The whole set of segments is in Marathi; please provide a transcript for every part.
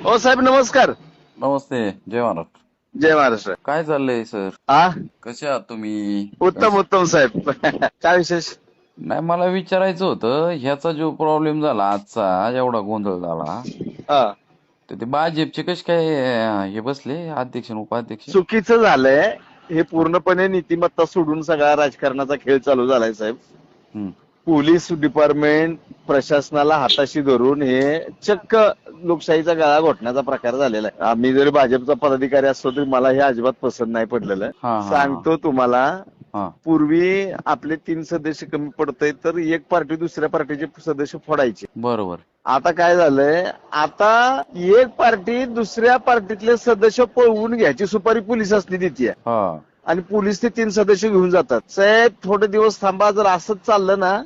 ओ साहेब नमस्कार. नमस्ते. जय महाराष्ट्र. जय महाराष्ट्र. काय चाललंय सर? हा कसे आहात तुम्ही? उत्तम उत्तम साहेब. काय विशेष? नाही, मला विचारायचं होतं, ह्याचा जो प्रॉब्लेम झाला आजचा, एवढा गोंधळ झाला, हा तर ते भाजपचे कसे काय हे बसले अध्यक्ष आणि उपाध्यक्ष? चुकीचं झालंय. हे पूर्णपणे नीतिमत्ता सोडून सगळा राजकारणाचा खेळ चालू झालाय साहेब. हम्म. पोलीस डिपार्टमेंट प्रशासनाला हाताशी धरून हे चक्क लोकशाहीचा गळा घोटण्याचा प्रकार झालेला आहे. आम्ही जरी भाजपचा पदाधिकारी असतो तरी मला हे अजिबात पसंत नाही पडलेलं. हा, हा, हा. सांगतो तुम्हाला, हा. पूर्वी आपले 3 सदस्य कमी पडतंय तर एक पार्टी दुसऱ्या पार्टीचे सदस्य फोडायचे. बरोबर. आता काय झालंय, आता एक पार्टी दुसऱ्या पार्टीतले सदस्य पळवून घ्यायची सुपारी पोलिसांनी देते हा. आणि पोलीस ते 3 सदस्य घेऊन जातात. साहेब थोडे दिवस थांबा, जर असंच चाललं ना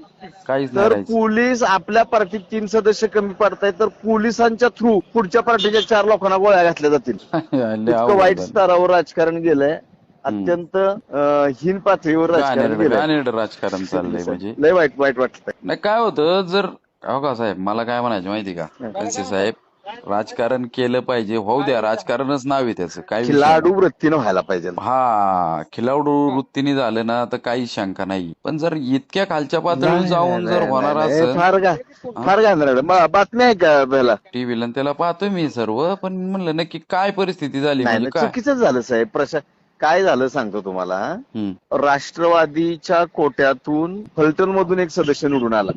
काहीच नाही तर राहायचं. पोलीस आपल्या पार्टीत 3 सदस्य कमी पडतायत तर पोलिसांच्या थ्रू पुढच्या पार्टीच्या 4 लोकांना गोळ्या घातल्या जातील. लय इतकं अवघड वाईट झालं. स्तरावर राजकारण गेलंय. अत्यंत हीन पातळीवर राजकारण गेलंय. घाणेरडं राजकारण चाललंय म्हणजे. लय वाईट वाटतंय. नाही, काय होतं, जर हो का साहेब, मला काय म्हणायचं माहिती का, कसे साहेब, राजकारण केलं पाहिजे, होऊ द्या, राजकारणच नाव आहे त्याचं, काही विषय खिलाडू नाही. वृत्तीनं व्हायला पाहिजे. हा, खिलाडू वृत्तीने झालं ना तर काही शंका नाही, पण जर इतक्या खालच्या पातळीवर जाऊन जर होणार असेल, फार घाणेरडं. बातमी आहे का पहिला? टीव्हीला त्याला पाहतोय मी सर्व, पण म्हणलं नक्की काय परिस्थिती झाली, नाही म्हणजे नाही, काय. चुकीचं झालं साहेब. काय झालं सांगतो तुम्हाला. हम्म. राष्ट्रवादीच्या कोट्यातून फलटण मधून एक सदस्य निवडून आला,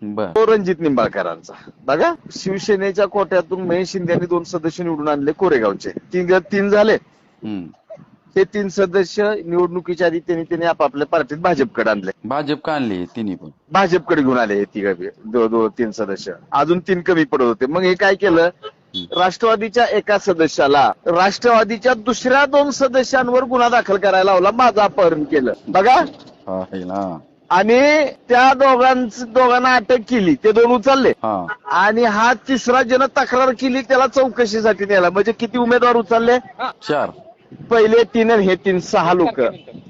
बर. तो रणजित निंबाळकरांचा. बघा, शिवसेनेच्या कोट्यातून महेश शिंदे यांनी 2 सदस्य निवडून आणले कोरेगावचे. 3 झाले. हम्म. ते 3 सदस्य निवडणुकीच्या आधी त्यांनी आपापल्या पार्टीत भाजपकडे आणले. भाजप का आणली तिन्ही पण? भाजपकडे घेऊन आले हे 3 सदस्य. अजून 3 कमी पडत होते. मग हे काय केलं, राष्ट्रवादीच्या एका सदस्याला राष्ट्रवादीच्या दुसऱ्या 2 सदस्यांवर गुन्हा दाखल करायला लावला, माझं अपहरण केलं. बघा, हा, हे ना. आणि त्या दोघांना अटक केली, ते 2 उचलले. हा. आणि हा 3रा ज्यानं तक्रार केली त्याला चौकशीसाठी नेला. म्हणजे किती उमेदवार उचलले? 4. पहिले 3 आणि हे 3, 6 लोक.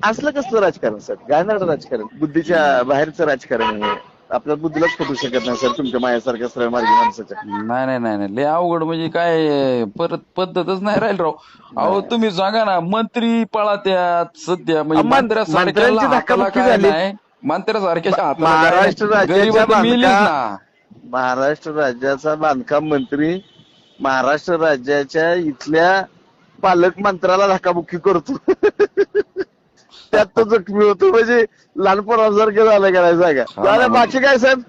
असलं कसलं राजकारण सर? घाणेरडं राजकारण, बुद्धीच्या बाहेरचं राजकारण आहे. आपल्या बुद्धीलाच फुटू शकत नाही सर, तुमच्या मायासारख्या सरळ मार्गी माणसाच्या. नाही नाही नाही नाही, लय अवघड, म्हणजे काय परत पद्धतच नाही राहील राव. अहो तुम्ही सांगा ना, मंत्री पळात्यात सध्या, म्हणजे मंत्र्यासारख्याला मंत्र्यांची हाताला धक्काबुक्की काय झाली. नाही, मंत्र्यासारख्या हाताला काय महाराष्ट्र नाही. राज्याच्या गरीब तर मेलीच ना. महाराष्ट्र राज्याचा बांधकाम मंत्री महाराष्ट्र राज्याच्या इथल्या पालकमंत्र्याला धक्काबुक्की करतो. त्यात तो जखमी होतो. म्हणजे लहानपणासारखं झालं का नाही सांगा. झालं, बाकी काय साहेब?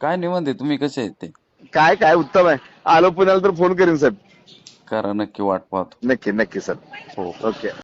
काय नाही म्हणते, तुम्ही कसे आहेत ते? काय उत्तम आहे. आलो पुण्याला तर फोन करीन साहेब. करा, नक्की वाट पाहतो. नक्की सर. हो. ओके.